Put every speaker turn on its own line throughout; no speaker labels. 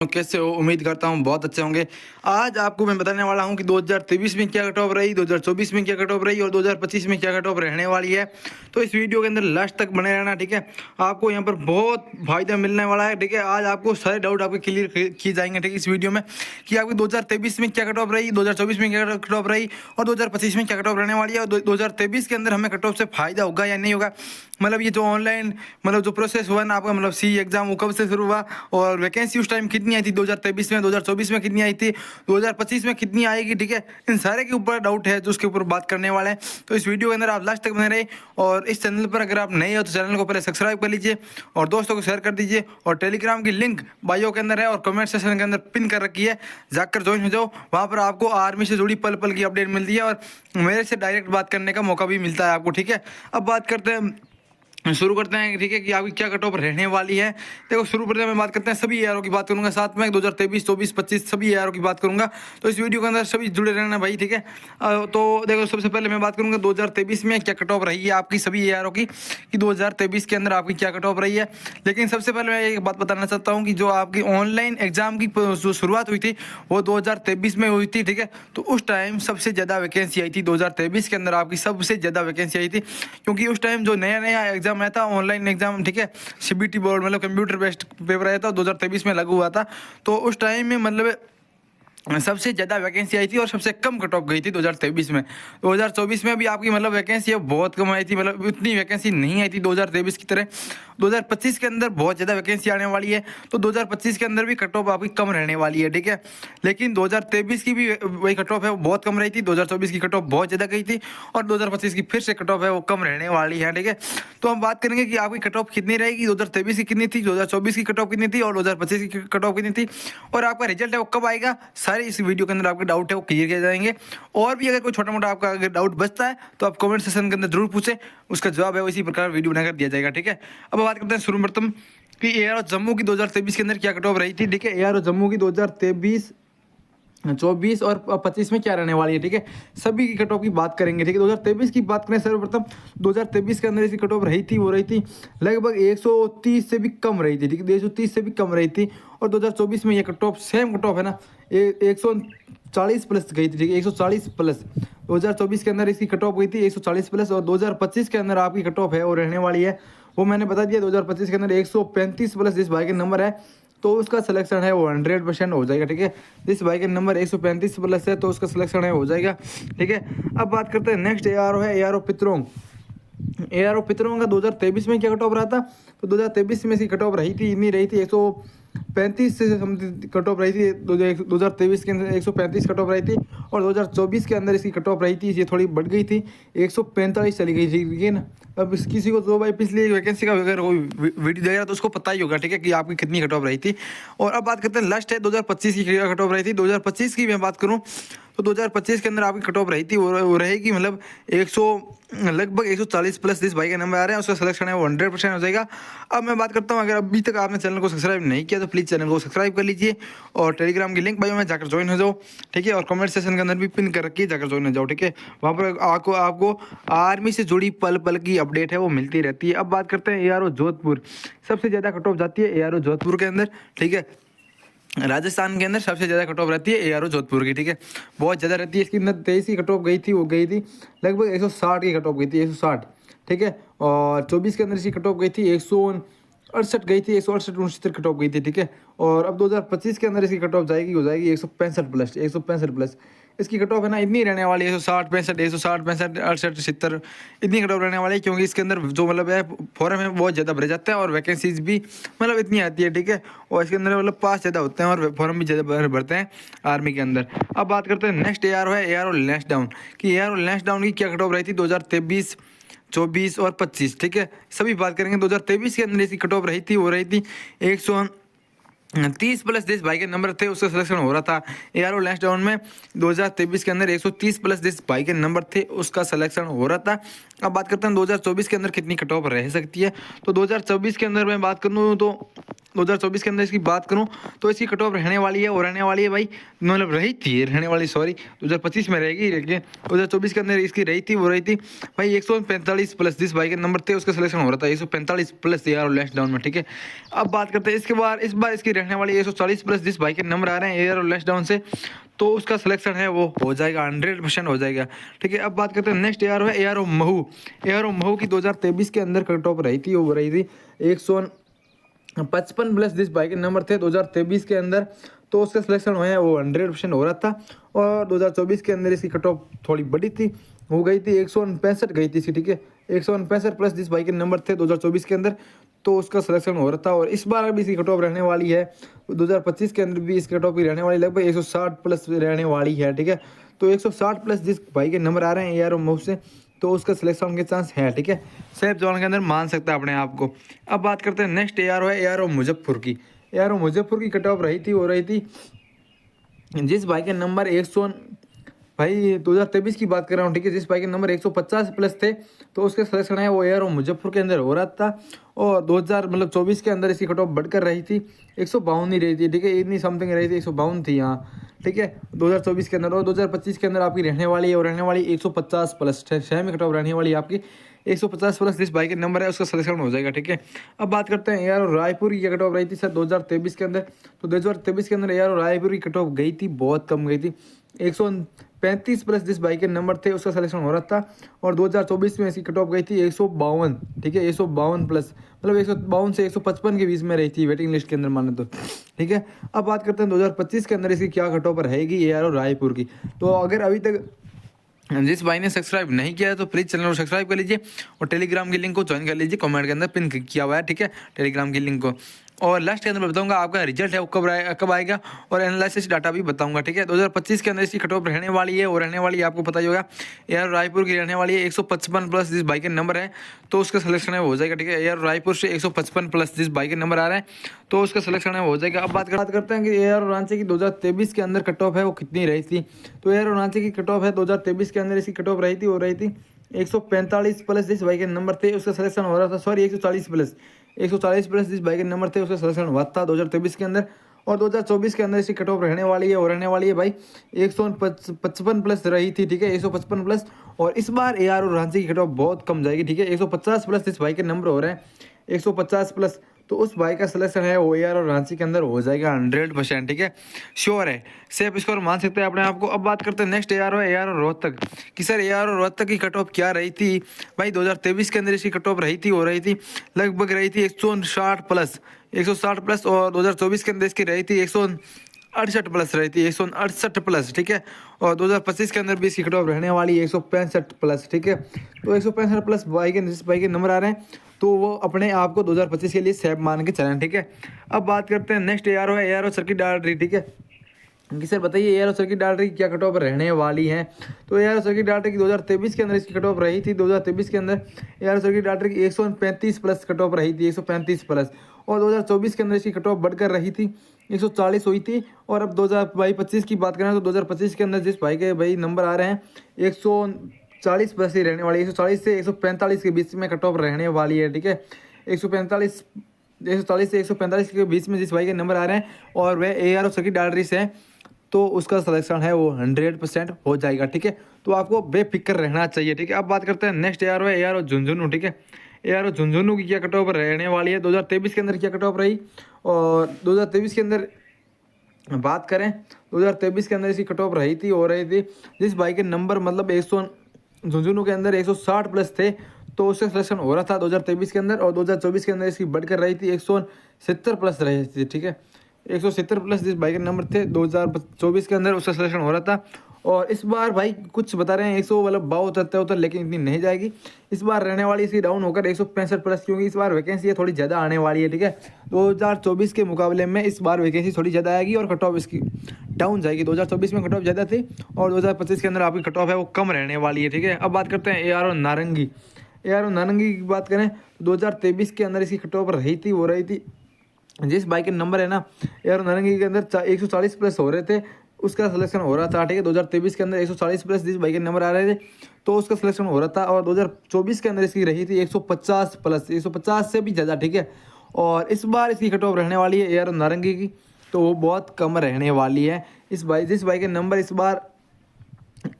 कैसे हो? उम्मीद करता हूँ बहुत अच्छे होंगे। आज आपको मैं बताने वाला हूँ कि 2023 में क्या कट ऑफ रही, 2024 में क्या कट ऑफ रही और 2025 में क्या कट ऑफ रहने वाली है। तो इस वीडियो के अंदर लास्ट तक बने रहना, ठीक है। आपको यहाँ पर बहुत फायदा मिलने वाला है, ठीक है। आज आपको सारे डाउट आपके क्लियर किए जाएंगे, ठीक है, इस वीडियो में कि आपकी 2023 में क्या कट ऑफ रही, 2024 में क्या कट ऑफ रही और 2025 में क्या कट ऑफ रहने वाली है। और 2023 के अंदर हमें कट ऑफ से फायदा होगा या नहीं होगा। मतलब ये जो ऑनलाइन जो प्रोसेस हुआ ना आपका, सी एग्जाम वो कब से शुरू हुआ और वैकेंसी उस टाइम कितनी आई थी 2023 में, 2024 में कितनी आई थी, 2025 में कितनी आएगी, ठीक है। इन सारे के ऊपर डाउट है जो उसके ऊपर बात करने वाले हैं। तो इस वीडियो के अंदर आप लास्ट तक बने रहे और इस चैनल पर अगर आप नए हो तो चैनल को पहले सब्सक्राइब कर लीजिए और दोस्तों को शेयर कर दीजिए। और टेलीग्राम की लिंक बायो के अंदर है और कमेंट सेक्शन के अंदर पिन कर रखी है, जाकर ज्वाइन हो जाओ। वहाँ पर आपको आर्मी से जुड़ी पल पल की अपडेट मिलती है और मेरे से डायरेक्ट बात करने का मौका भी मिलता है आपको, ठीक है। अब बात करते हैं, शुरू करते हैं, ठीक है, कि आपकी क्या कट ऑफ रहने वाली है। देखो, शुरू करते हैं, बात करते हैं सभी एआरओ की बात करूंगा, साथ में 2023, 24, 25 सभी एआरओ की बात करूंगा। तो इस वीडियो के अंदर सभी जुड़े रहना भाई, ठीक है। तो देखो, सबसे पहले मैं बात करूंगा 2023 में क्या कट ऑफ रही है आपकी सभी एआरओ की, कि 2023 के अंदर आपकी क्या कट ऑफ रही है। लेकिन सबसे पहले मैं एक बात बताना चाहता हूँ कि जो आपकी ऑनलाइन एग्जाम की जो शुरुआत हुई थी वो 2023 में हुई थी, ठीक है। तो उस टाइम सबसे ज़्यादा वैकेंसी आई थी 2023 के अंदर, आपकी सबसे ज़्यादा वैकेंसी आई थी, क्योंकि उस टाइम जो नया नया एग्जाम आया था ऑनलाइन एग्जाम, ठीक है, CBT board computer based paper आया था, 2023 में लागू हुआ था। तो उस टाइम में सबसे ज़्यादा वैकेंसी आई थी और सबसे कम कट ऑफ गई थी 2023 में। 2024 में भी आपकी वैकेंसी बहुत कम आई थी, उतनी वैकेंसी नहीं आई थी 2023 की तरह। 2025 के अंदर बहुत ज़्यादा वैकेंसी आने वाली है, तो 2025 के अंदर भी कट ऑफ आपकी कम रहने वाली है, ठीक है। लेकिन 2023 की भी वही कट ऑफ है, वो बहुत कम रही थी। 2024 की कट ऑफ बहुत ज़्यादा गई थी और 2025 की फिर से कट ऑफ है वो कम रहने वाली है, ठीक है। तो हम बात करेंगे कि आपकी कट ऑफ कितनी रहेगी, 2023 की कितनी थी, 2024 की कट ऑफ कितनी थी और 2025 की कट ऑफ कितनी थी और आपका रिजल्ट है वो कब आएगा। सारे इस वीडियो के अंदर आपके डाउट है वो क्लियर किए जाएंगे। और भी अगर कोई छोटा मोटा आपका अगर डाउट बचता है तो आप कमेंट सेक्शन के अंदर जरूर पूछें, उसका जवाब है इसी प्रकार वीडियो बनाकर दिया जाएगा, ठीक है। अब बात करते हैं सर्वप्रथम कि एआरओ जम्मू की 2023 के अंदर क्या कट ऑफ रही थी, ठीक है। एआरओ जम्मू की 2023, 24 और 25 में क्या रहने वाली है, ठीक है। सभी की कट ऑफ की बात करेंगे, ठीक है। 2023 की बात करें सर्वप्रथम, 2023 के अंदर इसकी कट ऑफ रही थी वो रही थी लगभग 130 से भी कम रही थी, ठीक है, 130 से भी कम रही थी। और 2024 में ये cut off same cut off है ना, 140 प्लस गई थी, ठीक है, 140 प्लस 2024 के अंदर इसकी कट ऑफ गई थी 140 प्लस। और 2025 के अंदर आपकी कट ऑफ है वो रहने वाली है, वो मैंने बता दिया। 2025 के अंदर 135 प्लस जिस भाई के नंबर है तो उसका सिलेक्शन है वो 100% हो जाएगा, ठीक है। जिस भाई के नंबर 135 प्लस है तो उसका सिलेक्शन है हो जाएगा, ठीक है। अब बात करते हैं नेक्स्ट एआरओ है एआरओ पितरोंग। एआरओ पितरोंग का 2023 में क्या कट ऑफ रहा था, तो 2023 में इसकी कट ऑफ रही थी, इतनी रही थी 135 से समथिंग कट ऑफ रही थी। 2023 के अंदर 135 कट ऑफ रही थी और 2024 के अंदर इसकी कट ऑफ रही थी, ये थोड़ी बढ़ गई थी, 145 चली गई थी, ठीक है ना। अब किसी को तो भाई पिछली वैकेंसी का अगर कोई वीडियो देगा तो उसको पता ही होगा, ठीक है, कि आपकी कितनी कट ऑफ रही थी। और अब बात करते हैं लास्ट है 2025 की कट ऑफ रही थी। 2025 की मैं बात करूँ तो 2025 के अंदर आपकी कट ऑफ रही थी वो रहेगी 100 लगभग 140 प्लस जिस भाई के नंबर आ रहे हैं उसका सिलेक्शन है वो 100% हो जाएगा। अब मैं बात करता हूँ, अगर अभी तक आपने चैनल को सब्सक्राइब नहीं किया तो प्लीज़ चैनल को सब्सक्राइब कर लीजिए और टेलीग्राम की लिंक बायो में जाकर ज्वाइन हो जाओ, ठीक है। और कमेंट सेक्शन के अंदर भी पिन कर रखिए, जाकर ज्वाइन हो जाओ, ठीक है। वहाँ पर आपको आर्मी से जुड़ी पल पल की अपडेट है वो मिलती रहती है। अब बात करते हैं एआरओ जोधपुर, सबसे ज़्यादा कट ऑफ जाती है एआरओ जोधपुर के अंदर, ठीक है। राजस्थान के अंदर सबसे ज़्यादा कट ऑफ रहती है एआरओ जोधपुर की, ठीक है, बहुत ज़्यादा रहती है। इसकी 23 की कट ऑफ गई थी, वो गई थी लगभग 160 की कट ऑफ गई थी, 160, ठीक है। और 24 के अंदर इसकी कट ऑफ गई थी 168 गई थी, 168 69 कट ऑफ गई थी, ठीक है। और अब 2025 के अंदर इसकी कट ऑफ हो जाएगी 165 प्लस, 165 प्लस इसकी कट ऑफ है ना, इतनी रहने वाली है 160 65, 160 65 68 70 इतनी कट ऑफ रहने वाली है, क्योंकि इसके अंदर जो है फॉर्म है बहुत ज़्यादा भरे जाते हैं और वैकेंसीज भी इतनी आती है, ठीक है। और इसके अंदर पास ज़्यादा होते हैं और फॉर्म भी ज़्यादा भरते हैं आर्मी के अंदर। अब बात करते हैं नेक्स्ट एआरओ है एआरओ लैंसडाउन कि एआरओ लैंसडाउन की क्या कट ऑफ रही थी 2023, 24 और 25, ठीक है, सभी बात करेंगे। 2023 के अंदर इसकी कट ऑफ रही थी वो रही थी 130 प्लस जिस भाई के नंबर थे उसका सिलेक्शन हो रहा था एआरओ लैंसडाउन में। 2023 के अंदर 130 प्लस जिस भाई के नंबर थे उसका सिलेक्शन हो रहा था। अब बात करते हैं 2024 के अंदर कितनी कट ऑफ रह सकती है। तो 2024 के अंदर मैं बात करूँ तो 2024 के अंदर इसकी बात करूं तो इसकी कट ऑफ रहने वाली है, और रहने वाली है भाई, मतलब रही थी, रहने वाली सॉरी 2025 में रहेगी, लेकिन 2024 के अंदर इसकी रही थी, वो रही थी भाई 145 प्लस। जिस भाई के नंबर थे उसका सिलेक्शन हो रहा था 145 प्लस एआर और लेस डाउन में, ठीक है। अब बात करते हैं इसके बाद, इस बार इसकी रहने वाली 140 प्लस। जिस भाई के नंबर आ रहे हैं एआर और लेस डाउन से, तो उसका सिलेक्शन है वो हो जाएगा, 100% हो जाएगा, ठीक है। अब बात करते हैं नेक्स्ट एआर है एआर ओ महू। एआर ओ महू की 2023 के अंदर कट ऑफ रही थी, वो रही थी 155 प्लस। जिस भाई के नंबर थे 2023 के अंदर, तो उसका सिलेक्शन हुआ है वो 100% हो रहा था। और 2024 के अंदर इसकी कट ऑफ थोड़ी बड़ी थी, हो गई थी 165 गई थी इसकी, ठीक है, 165 प्लस। जिस भाई के नंबर थे 2024 के अंदर, तो उसका सिलेक्शन हो रहा था। और इस बार भी इसकी कट ऑफ रहने वाली है 2025 के अंदर भी इसकी कट ऑफ की रहने वाली लगभग 160 प्लस रहने वाली है, ठीक है। तो 160 प्लस जिस भाई के नंबर आ रहे हैं एआर मूव से, तो उसका सिलेक्शन के चांस है, ठीक है, सेफ जोन के अंदर मान सकता है अपने आप को। अब बात करते हैं नेक्स्ट एआर है एआर मुजफ्फर की। एआर मुजफ्फर की कट ऑफ रही थी, वो रही थी जिस भाई के नंबर 100 भाई 2023 की बात कर रहा हूँ, ठीक है, जिस भाई के नंबर 150 प्लस थे, तो उसके सिलेक्शन है वो एआर मुजफ्फर के अंदर हो रहा था। और 2024 के अंदर इसकी कट ऑफ बढ़कर रही थी 152 ही रही थी, ठीक है, इतनी समथिंग रही थी, 152 थी यहाँ, ठीक है, 2024 के अंदर। और 2025 के अंदर आपकी रहने वाली है, और रहने वाली 150 प्लस, छः में कट ऑफ रहने वाली है आपकी 150 प्लस। जिस भाई के नंबर है उसका सिलेक्शन हो जाएगा, ठीक है। अब बात करते हैं यार रायपुर की कट ऑफ रही थी सर 2023 के अंदर। तो 2023 के अंदर यार रायपुर की कट ऑफ गई थी, बहुत कम गई थी, 135 प्लस। जिस भाई के नंबर थे उसका सिलेक्शन हो रहा था। और 2024 में इसकी कट ऑफ गई थी 152, ठीक है, 152 प्लस, मतलब 152 से 155 के बीच में रही थी वेटिंग लिस्ट के अंदर माने तो, ठीक है। अब बात करते हैं 2025 के अंदर इसकी क्या कट ऑफ रहेगी यार रायपुर की। तो अगर अभी तक जिस भाई ने सब्सक्राइब नहीं किया है तो प्लीज़ चैनल को सब्सक्राइब कर लीजिए, और टेलीग्राम की लिंक को ज्वाइन कर लीजिए, कमेंट के अंदर पिन किया हुआ है, ठीक है, टेलीग्राम की लिंक को। और लास्ट के अंदर बताऊंगा आपका रिजल्ट है वो कब आएगा, और एनालिसिस डाटा भी बताऊंगा, ठीक है। 2025 के अंदर इसकी कट ऑफ रहने वाली है, और रहने वाली है आपको पता ही होगा यार रायपुर की रहने वाली है 155 प्लस। जिस भाई के नंबर है तो उसका सिलेक्शन है वो हो जाएगा, ठीक है। यार रायपुर से 155 प्लस जिस भाई के नंबर आ रहे हैं तो उसका सिलेक्शन है वो हो जाएगा। अब बात करते हैं कि एआर रांची की 2023 के अंदर कट ऑफ है वो कितनी रही थी। तो एआर रांची की कट ऑफ है 2023 के अंदर इसकी कट ऑफ रही थी, वो रही थी 145 प्लस। जिस भाई के नंबर थे उसका सिलेक्शन हो रहा था, सॉरी 140 प्लस, 140 प्लस जिस भाई के नंबर थे उसका सिलेक्शन हुआ था 2023 के अंदर। और 2024 के अंदर इसकी कट ऑफ रहने वाली है, और रहने वाली है भाई 155 प्लस रही थी, ठीक है, 155 प्लस। और इस बार एआर और रांची की कट ऑफ बहुत कम जाएगी, ठीक है, 150 प्लस जिस भाई के नंबर हो रहे हैं 150 प्लस, तो उस भाई का सिलेक्शन है वो एआर और रांची के अंदर हो जाएगा 100%, ठीक है, श्योर है, सेफ स्कोर मान सकते हैं अपने आप को। अब बात करते हैं नेक्स्ट एआर और रोहतक कि सर एआर और रोहतक की कट ऑफ क्या रही थी भाई। 2023 के अंदर इसकी कट ऑफ रही थी, हो रही थी लगभग रही थी 160 प्लस, 160 प्लस। और 2024 के अंदर इसकी रही थी 168 प्लस रही थी, 168 प्लस, ठीक है। और 2025 के अंदर भी इसकी कट ऑफ रहने वाली है 165 प्लस, ठीक है। तो 165 प्लस भाई के जिस भाई के नंबर आ रहे हैं तो वो अपने आप को 2025 के लिए सेफ मान के चलें, ठीक है। अब बात करते हैं नेक्स्ट एआर है एआर सर्किट डाल रही, ठीक है, कि सर बताइए एआर सर्किट डाल रही क्या कट ऑफ रहने वाली है। तो एआर सर्किट डाल रही की 2023 के अंदर इसकी कट ऑफ रही थी, 2023 के अंदर एआर सर्किट डाल रही की 135 प्लस कट ऑफ रही थी, 135 प्लस। और 2024 के अंदर इसकी कट ऑफ बढ़कर रही थी 140 हुई थी। और अब 2025 की बात करें तो 2025 के अंदर जिस भाई के भाई नंबर आ रहे हैं 140 प्लस ही रहने वाली, 140 से 145 के बीच में कट ऑफ रहने वाली है, ठीक है, 145 140 से 145 के बीच में जिस भाई के नंबर आ रहे हैं, और वह एआर और सर्किट डाल रही से, तो उसका सिलेक्शन है वो 100% हो जाएगा, ठीक है। तो आपको बेफिक्र रहना चाहिए, ठीक है। अब बात करते हैं नेक्स्ट एआर है एआर और झुंझुनू, ठीक है, एआर और झुंझुनू की क्या कट ऑफ रहने वाली है। 2023 के अंदर क्या कट ऑफ रही, और 2023 के अंदर बात करें 2023 के अंदर इसकी कट ऑफ रही थी, हो रही थी जिस भाई के नंबर मतलब 100 झुंझुनू के अंदर 160 प्लस थे, तो उसका सिलेक्शन हो रहा था 2023 के अंदर। और 2024 के अंदर इसकी बढ़कर रही थी 170 प्लस रही थी, ठीक है, 170 प्लस जिस भाई के नंबर थे 2024 के अंदर उसका सिलेक्शन हो रहा था। और इस बार भाई कुछ बता रहे हैं 100 मतलब 72 होता, लेकिन इतनी नहीं जाएगी इस बार, रहने वाली इसकी डाउन होकर 165 प्लस, क्योंकि इस बार वैकेंसी है थोड़ी ज़्यादा आने वाली है, ठीक है। 2024 के मुकाबले में इस बार वैकेंसी थोड़ी ज़्यादा आएगी और कट ऑफ इसकी डाउन जाएगी। 2024 में कट ऑफ ज़्यादा थी, और 2025 के अंदर आपकी कट ऑफ है वो कम रहने वाली है, ठीक है। अब बात करते हैं एआर और नारंगी। एआर और नारंगी की बात करें 2023 के अंदर इसकी कट ऑफ रही थी, वो रही थी जिस बाइक के नंबर है ना एआर नारंगी के अंदर 140 प्लस हो रहे थे, उसका सिलेक्शन हो रहा था, ठीक है। 2023 के अंदर 140 प्लस जिस बाइक के नंबर आ रहे थे तो उसका सिलेक्शन हो रहा था। और 2024 के अंदर इसकी रही थी 150 प्लस, 150 से भी ज़्यादा, ठीक है। और इस बार इसकी कट ऑफ रहने वाली है AR नारंगी की, तो वो बहुत कम रहने वाली है। जिस बाइक के नंबर इस बार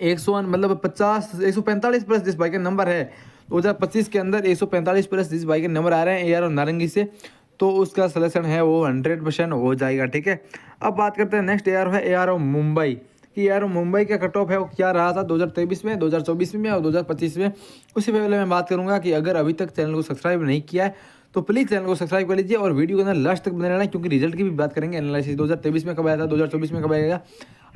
100 मतलब 50 145 प्लस जिस बाइक का नंबर है 2025 के अंदर 145 प्लस जिस बाइक के नंबर आ रहे हैं AR और नारंगी से, तो उसका सिलेक्शन है वो 100% हो जाएगा, ठीक है। अब बात करते हैं नेक्स्ट AR है AR मुंबई कि AR मुंबई का कट ऑफ है वो क्या रहा था 2023 में, 2024 में और 2025 में। उससे पहले मैं बात करूंगा कि अगर अभी तक चैनल को सब्सक्राइब नहीं किया है तो प्लीज़ चैनल को सब्सक्राइब कर लीजिए और वीडियो के अंदर लास्ट तक बने रहना, क्योंकि रिजल्ट की भी बात करेंगे, एनालिसिस 2023 में कब आया था, 2024 में कब आएगा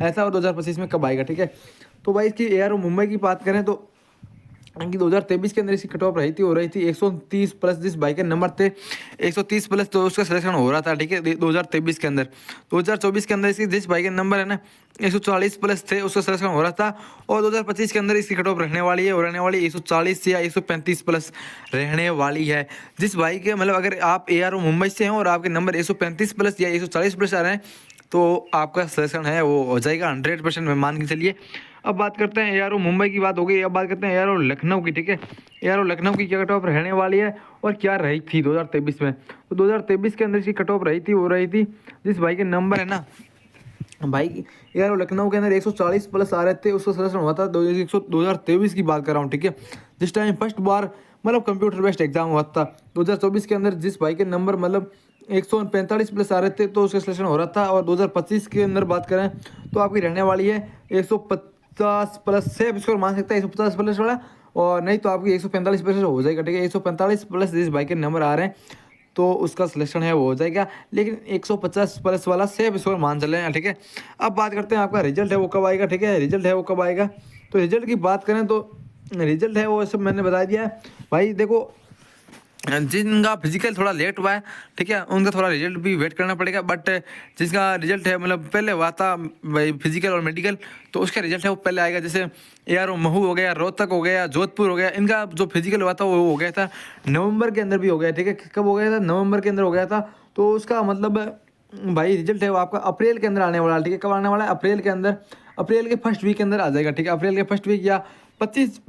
ऐसा, और 2025 में कब आएगा, ठीक है। तो भाई इसकी AR मुंबई की बात करें तो कि 2023 के अंदर इसकी कट ऑफ हो रही थी 130 प्लस जिस बाइक के नंबर थे 130 प्लस, तो उसका सिलेक्शन हो रहा था, ठीक है 2023 के अंदर। 2024 के अंदर इसकी जिस बाइक के नंबर है ना 140 प्लस थे उसका सिलेक्शन हो रहा था, और 2025 के अंदर इसकी कट ऑफ रहने वाली है, और रहने वाली 140 या 135 प्लस रहने वाली है। जिस बाइक के मतलब अगर आप AR मुंबई से हैं और आपके नंबर 135 प्लस या 140 प्लस आ रहे हैं तो आपका सिलेक्शन है वो हो जाएगा 100%, में मान के चलिए। अब बात करते हैं AR मुंबई की बात हो गई, अब बात करते हैं AR लखनऊ की, ठीक है। AR लखनऊ की क्या कट ऑफ रहने वाली है और क्या रही थी 2023 में। तो 2023 के अंदर इसकी कट ऑफ रही थी जिस भाई के नंबर है ना भाई AR लखनऊ के अंदर 140 प्लस आ रहे थे, उसका सिलेक्शन हुआ था 2023 की बात कर रहा हूँ, ठीक है। जिस टाइम फर्स्ट बार मतलब कंप्यूटर बेस्ड एग्जाम हुआ था 2024 के अंदर जिस भाई के नंबर मतलब 145 प्लस आ रहे थे तो उसका सिलेक्शन हो रहा था, और 2025 के अंदर बात करें तो आपकी रहने वाली है 150 प्लस से स्कोर मान सकता है 150 प्लस वाला, और नहीं तो आपकी 145 प्लस हो जाएगा, ठीक है। 145 प्लस जिस बाइक के नंबर आ रहे हैं तो उसका सिलेक्शन है वो हो जाएगा, लेकिन 150 प्लस वाला सेफ स्कोर मान चले हैं, ठीक है। अब बात करते हैं आपका रिजल्ट है वो कब आएगा, ठीक है। रिजल्ट है वो कब आएगा, तो रिजल्ट की बात करें तो रिजल्ट है वो सब मैंने बता दिया है भाई। देखो जिनका फिजिकल थोड़ा लेट हुआ है, ठीक है, उनका थोड़ा रिजल्ट भी वेट करना पड़ेगा, बट जिसका रिजल्ट है मतलब पहले हुआ था भाई फिजिकल और मेडिकल, तो उसका रिजल्ट है वो पहले आएगा। जैसे AR महू हो गया, रोहतक हो गया, जोधपुर हो गया, इनका जो फिजिकल हुआ था वो हो गया था नवंबर के अंदर भी हो गया, ठीक है। कब हो गया था, नवंबर के अंदर हो गया था, तो उसका मतलब भाई रिजल्ट है वो आपका अप्रैल के अंदर आने वाला है, ठीक है। कब आने वाला है, अप्रैल के अंदर, अप्रैल के फर्स्ट वीक के अंदर आ जाएगा, ठीक है। अप्रैल के फर्स्ट वीक या 25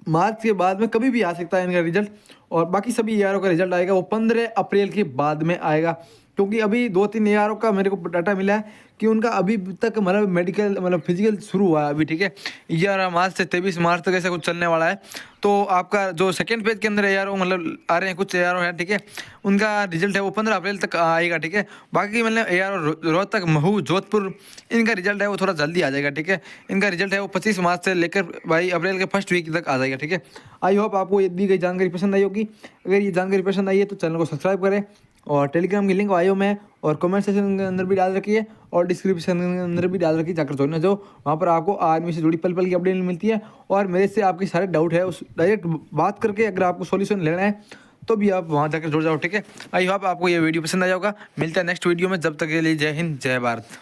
मार्च के बाद में कभी भी आ सकता है इनका रिजल्ट, और बाकी सभी AR का रिजल्ट आएगा वो 15 अप्रैल के बाद में आएगा, क्योंकि अभी 2-3 AR का मेरे को डाटा मिला है कि उनका अभी तक मतलब मेडिकल मतलब फिजिकल शुरू हुआ है अभी, ठीक है। 11 मार्च से 23 मार्च तक ऐसा कुछ चलने वाला है। तो आपका जो सेकेंड पेज के अंदर AR मतलब आ रहे हैं कुछ AR है, ठीक है, उनका रिजल्ट है वो 15 अप्रैल तक आएगा, ठीक है। बाकी मतलब AR रोहतक, महू, जोधपुर, इनका रिजल्ट है वो थोड़ा जल्दी आ जाएगा, ठीक है। इनका रिजल्ट है वो 25 मार्च से लेकर भाई अप्रैल के फर्स्ट वीक तक आ जाएगा, ठीक है। आई होप आपको ये दी गई जानकारी पसंद आई होगी। अगर ये जानकारी पसंद आई है तो चैनल को सब्सक्राइब करें, और टेलीग्राम की लिंक बायो में और कमेंट सेक्शन के अंदर भी डाल रखी है, और डिस्क्रिप्शन के अंदर भी डाल रखी है, जाकर जोड़ना जो वहाँ पर आपको आर्मी से जुड़ी पल पल की अपडेट मिलती है, और मेरे से आपके सारे डाउट है उस डायरेक्ट बात करके अगर आपको सॉल्यूशन लेना है तो भी आप वहाँ जाकर जुड़ जाओ, ठीक है। आई होप आपको ये वीडियो पसंद आया होगा। मिलता है नेक्स्ट वीडियो में, जब तक के लिए जय हिंद जय भारत।